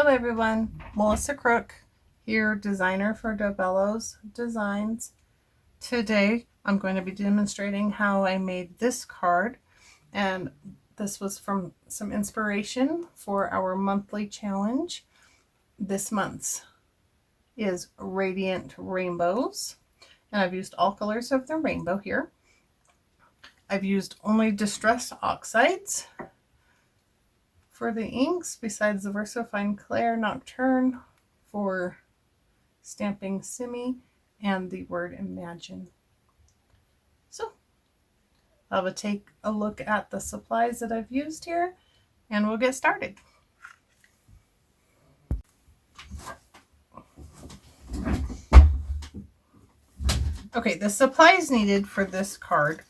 Hello everyone, Melissa Crook here, designer for Bello's Designs. Today I'm going to be demonstrating how I made this card, and this was from some inspiration for our monthly challenge. This month's is Radiant Rainbows, and I've used all colors of the rainbow here. I've used only distressed oxides for the inks, besides the VersaFine Clair Nocturne for stamping Simi and the word Imagine. So I'll take a look at the supplies that I've used here and we'll get started. Okay, the supplies needed for this card,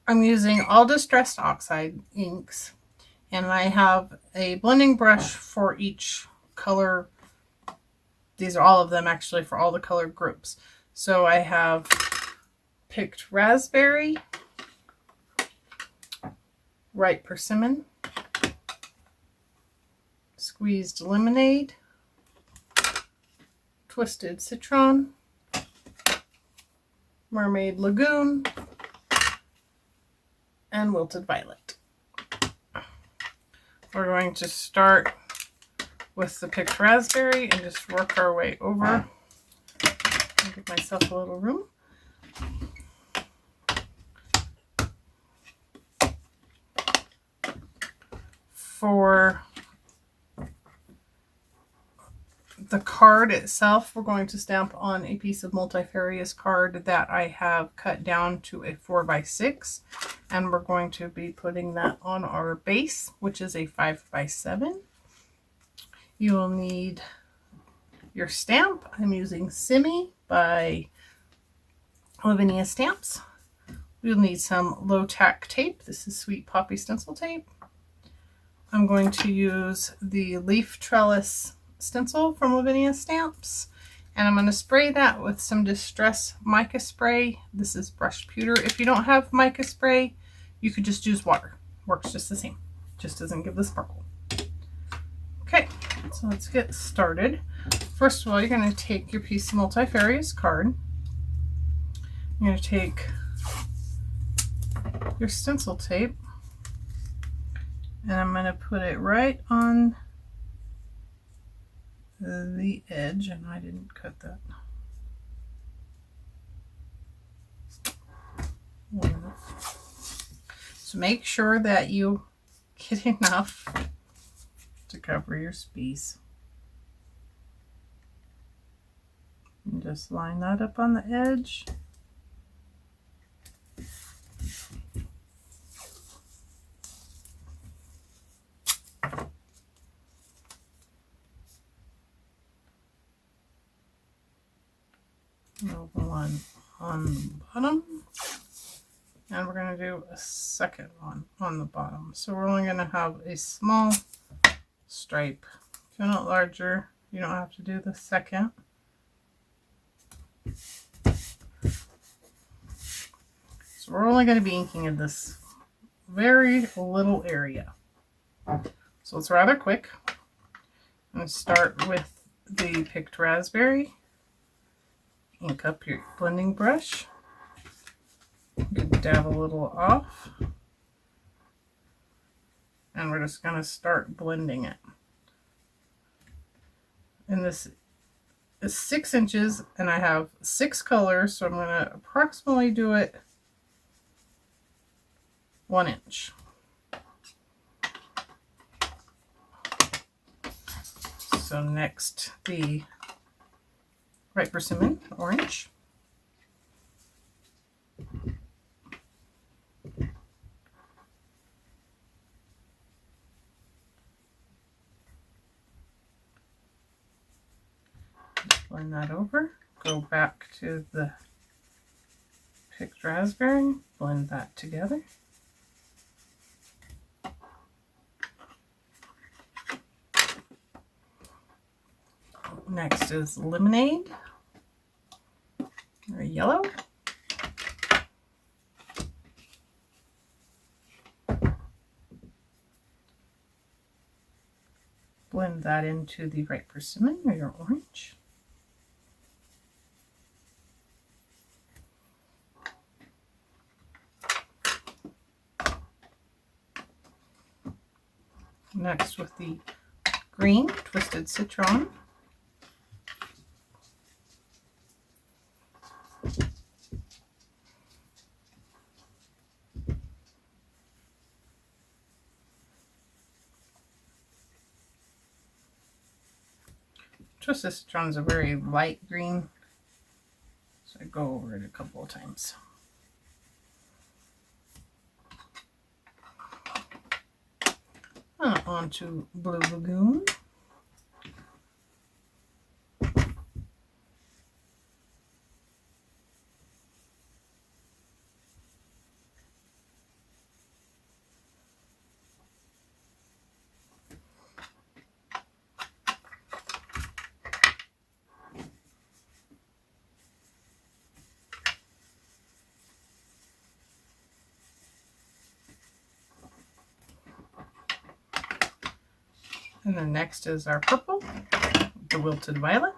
I'm using all distressed oxide inks, and I have a blending brush for each color. These are all of them actually for all the color groups. So I have picked raspberry, ripe persimmon, squeezed lemonade, twisted citron, mermaid lagoon, and wilted violet. We're going to start with the picked raspberry and just work our way over. I'll give myself a little room. For the card itself, we're going to stamp on a piece of Multifarious card that I have cut down to a 4x6, and we're going to be putting that on our base, which is a 5x7. You will need your stamp. I'm using Simi by Lavinia Stamps. We'll need some low tack tape. This is Sweet Poppy stencil tape. I'm going to use the leaf trellis stencil from Lavinia Stamps, and I'm going to spray that with some distress mica spray. This is brushed pewter. If you don't have mica spray, you could just use water. Works just the same. Just doesn't give the sparkle. Okay, so let's get started. First of all, you're going to take your piece of Multifarious card. You're going to take your stencil tape, and I'm going to put it right on the edge, and I didn't cut that. So make sure that you get enough to cover your space. And just line that up on the edge. Little one on the bottom, and we're going to do a second one on the bottom. So we're only going to have a small stripe. If you want it larger, you don't have to do the second. So we're only going to be inking in this very little area. So it's rather quick. I'm going to start with the picked raspberry. Ink up your blending brush. You can dab a little off. And we're just going to start blending it. And this is 6 inches, and I have 6 colors, so I'm going to approximately do it 1 inch. So next, the ripe persimmon, orange. Just blend that over. Go back to the picked raspberry, blend that together. Next is lemonade, or yellow. blend that into the right persimmon or your orange. Next with the green twisted citron. Twisted citron is a very light green, so I go over it a couple of times. On to Blue Lagoon. And then next is our purple, the wilted violet.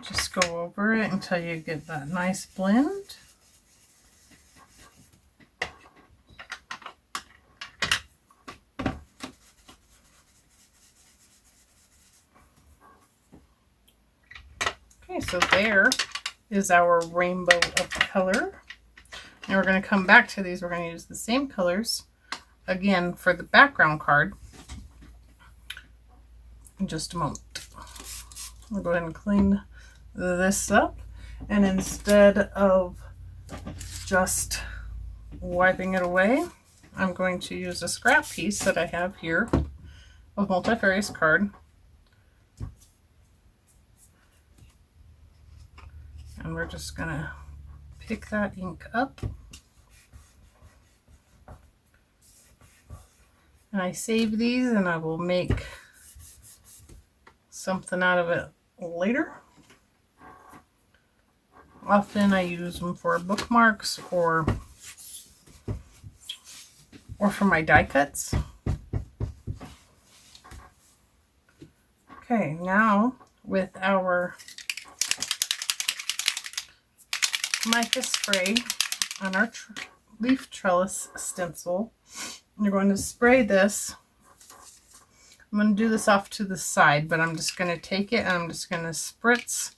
Just go over it until you get that nice blend. Okay, so there is our rainbow of color. And we're going to come back to these. We're going to use the same colors again for the background card in just a moment. I'll go ahead and clean this up, and instead of just wiping it away, I'm going to use a scrap piece that I have here of Multifarious card, and we're just gonna pick that ink up. And I save these and I will make something out of it later. Often I use them for bookmarks or for my die cuts. Okay, now with our mica spray on our leaf trellis stencil, you're going to spray this. I'm going to do this off to the side, but I'm just going to take it and I'm just going to spritz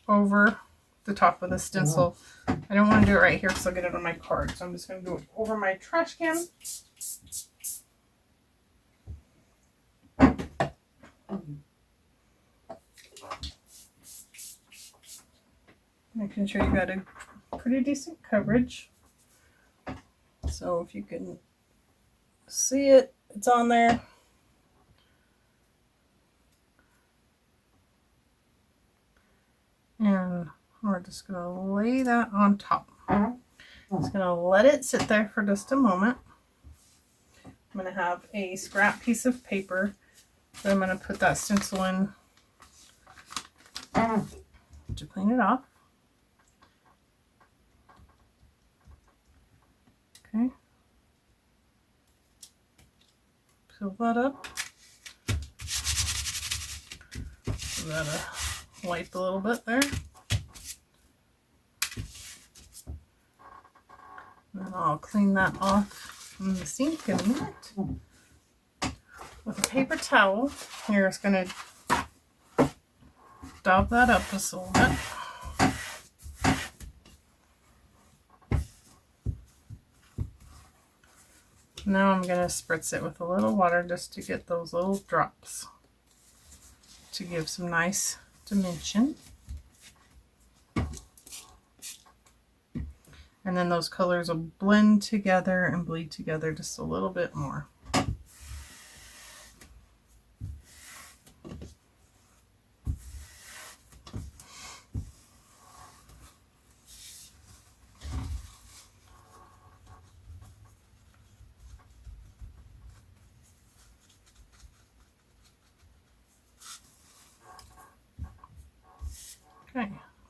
over the top of the stencil. I don't want to do it right here because I'll get it on my card, so I'm just going to do it over my trash can. Making sure you got a pretty decent coverage. So if you can see it, it's on there. And we're just going to lay that on top. Just going to let it sit there for just a moment. I'm going to have a scrap piece of paper that I'm going to put that stencil in to clean it off. Okay. Fill that up. So that wipe a little bit there. And I'll clean that off from the sink in a minute. With a paper towel, you're just going to dab that up just a little bit. Now I'm going to spritz it with a little water just to get those little drops to give some nice dimension. And then those colors will blend together and bleed together just a little bit more.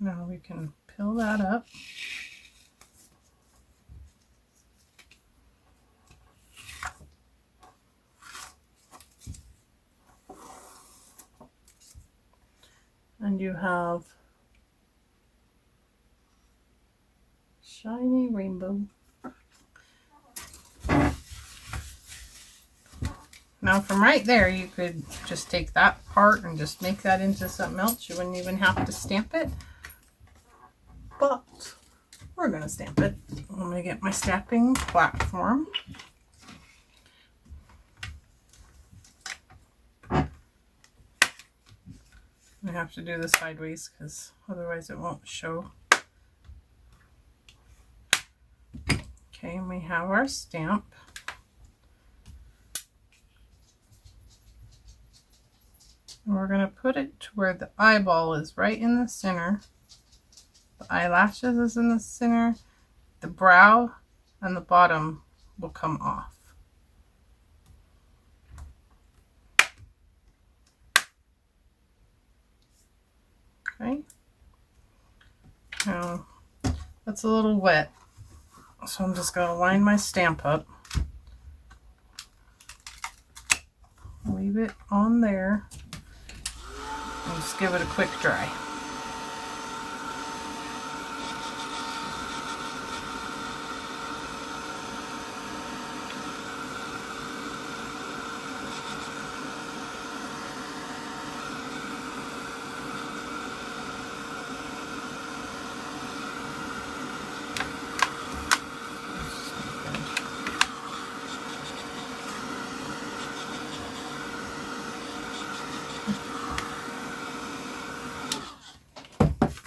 Now we can peel that up. And you have shiny rainbow. Now from right there, you could just take that part and just make that into something else. You wouldn't even have to stamp it. But we're going to stamp it. I'm going to get my stamping platform. I have to do this sideways because otherwise it won't show. Okay, and we have our stamp. And we're going to put it to where the eyeball is right in the center. The eyelashes is in the center. The brow and the bottom will come off. Okay. Now, that's a little wet. So I'm just going to line my stamp up. Leave it on there. And just give it a quick dry.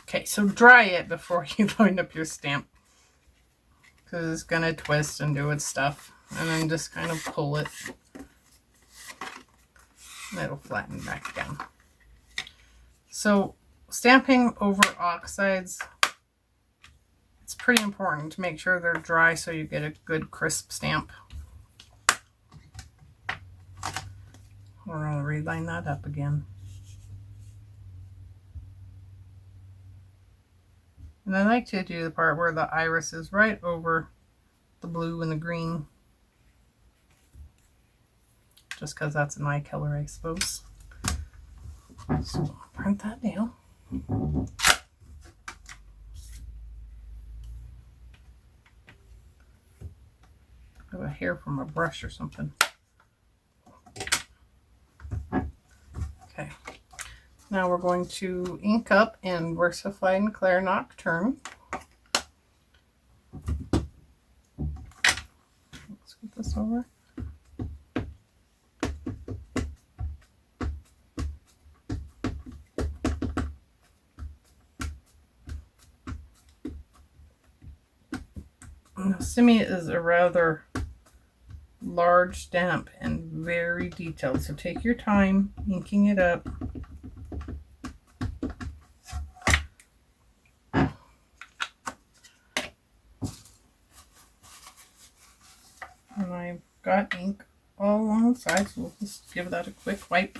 Okay, so dry it before you line up your stamp, because it's going to twist and do its stuff. And then just kind of pull it. And it'll flatten back down. So stamping over oxides, it's pretty important to make sure they're dry so you get a good crisp stamp. We're going to reline that up again. And I like to do the part where the iris is right over the blue and the green. Just because that's an eye color, I suppose. So I'll print that down. I have a hair from a brush or something. Okay. Now we're going to ink up in Versified Claire Nocturne. Let's get this over. Now, Simi is a rather large stamp and very detailed, so take your time inking it up. And I've got ink all along the sides, so we'll just give that a quick wipe.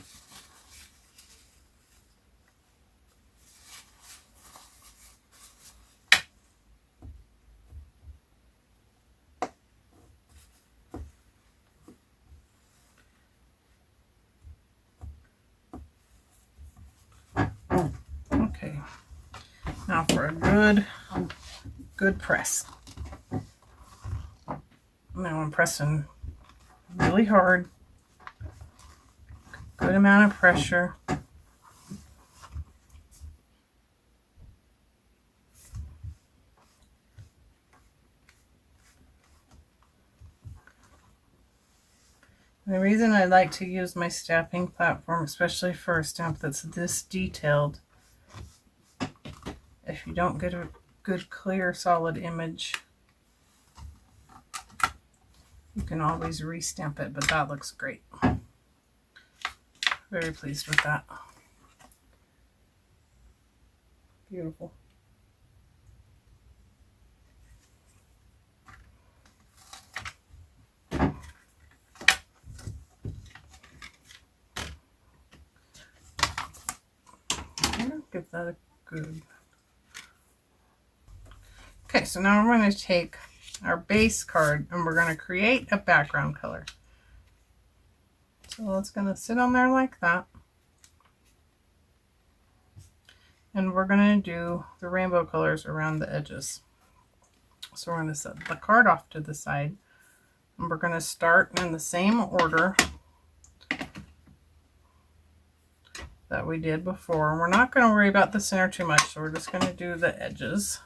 Okay, now for a good press. Now I'm pressing really hard, good amount of pressure. The reason I like to use my stamping platform, especially for a stamp that's this detailed, if you don't get a good, clear, solid image, you can always re-stamp it, but that looks great. Very pleased with that. Beautiful. Give that a good so now we're going to take our base card and we're going to create a background color. So it's going to sit on there like that. And we're going to do the rainbow colors around the edges. So we're going to set the card off to the side. And we're going to start in the same order that we did before. And we're not going to worry about the center too much. So we're just going to do the edges.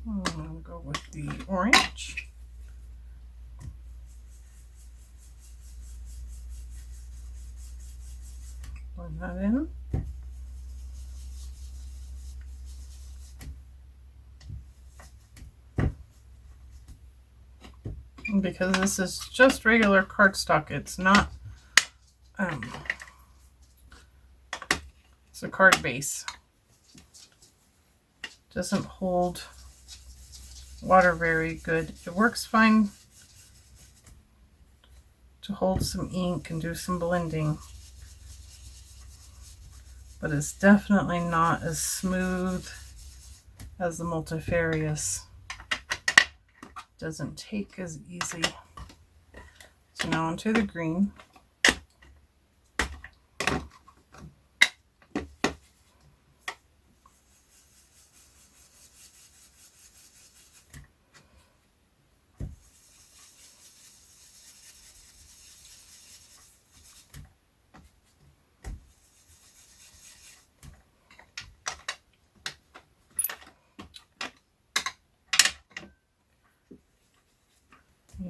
I'm going to go with the orange. Blend that in. And because this is just regular cardstock, it's not, it's a card base. Doesn't hold water very good. It works fine to hold some ink and do some blending, but it's definitely not as smooth as the Multifarious. Doesn't take as easy. So now onto the green.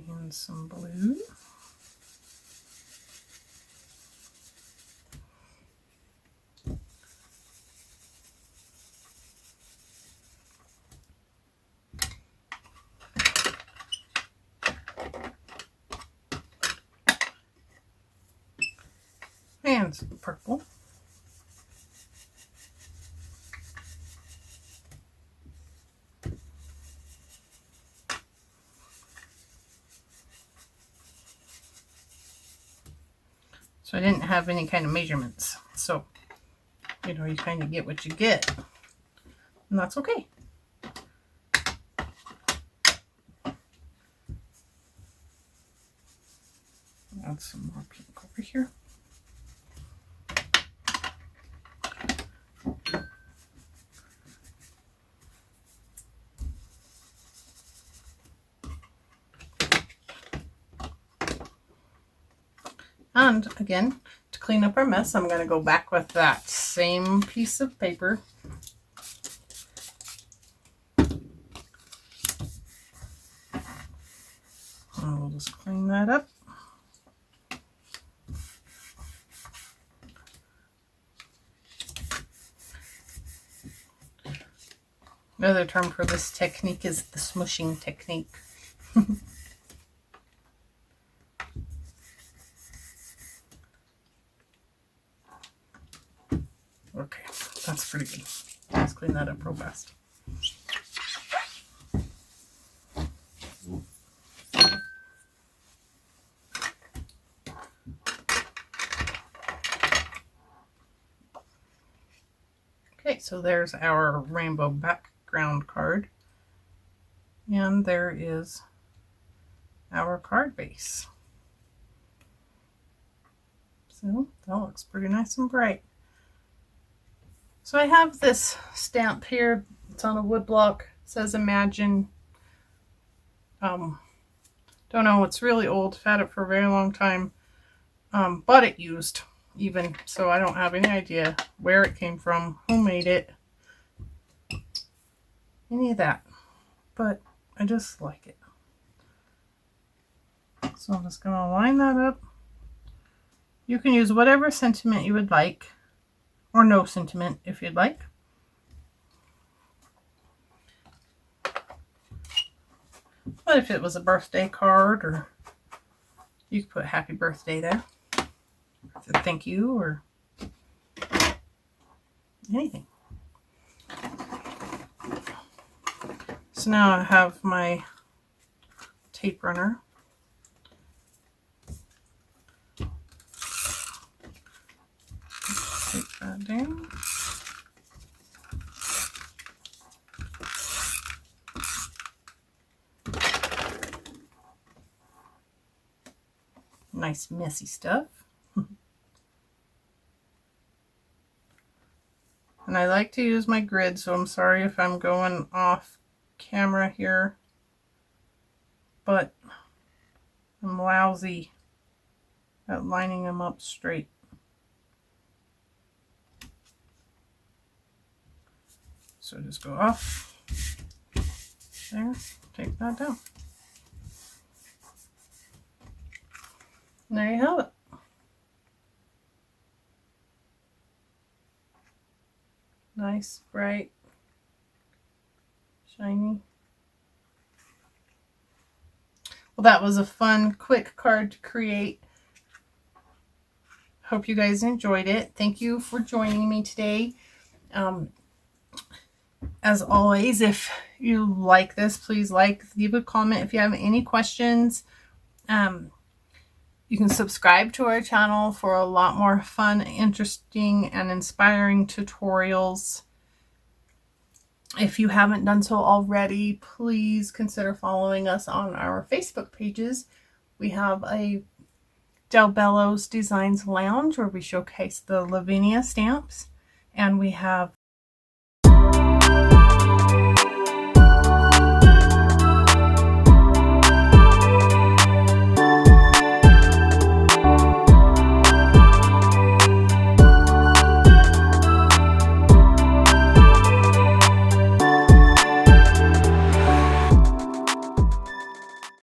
And some blue. And some purple. So I didn't have any kind of measurements. So, you know, you kind of get what you get. And that's okay. Add some more pink over here. And again, to clean up our mess, I'm going to go back with that same piece of paper. And we'll just clean that up. Another term for this technique is the smushing technique. Okay, that's pretty good. Let's clean that up real fast. Okay, so there's our rainbow background card. And there is our card base. So that looks pretty nice and bright. So I have this stamp here. It's on a wood block. It says Imagine. Don't know. It's really old. I've had it for a very long time. Bought it used even. So I don't have any idea where it came from, who made it, any of that. But I just like it. So I'm just going to line that up. You can use whatever sentiment you would like. Or no sentiment if you'd like. But if it was a birthday card or You could put happy birthday there. Thank you or anything. So now I have my tape runner. Take that down. Nice messy stuff. And I like to use my grid, so I'm sorry if I'm going off camera here, but I'm lousy at lining them up straight. So just go off there, take that down. And there you have it. Nice, bright, shiny. Well, that was a fun, quick card to create. Hope you guys enjoyed it. Thank you for joining me today. As always, if you like this, please leave a comment. If you have any questions, you can subscribe to our channel for a lot more fun, interesting, and inspiring tutorials. If you haven't done so already, please consider following us on our Facebook pages. We have a Bello's Designs Lounge where we showcase the Lavinia stamps, and we have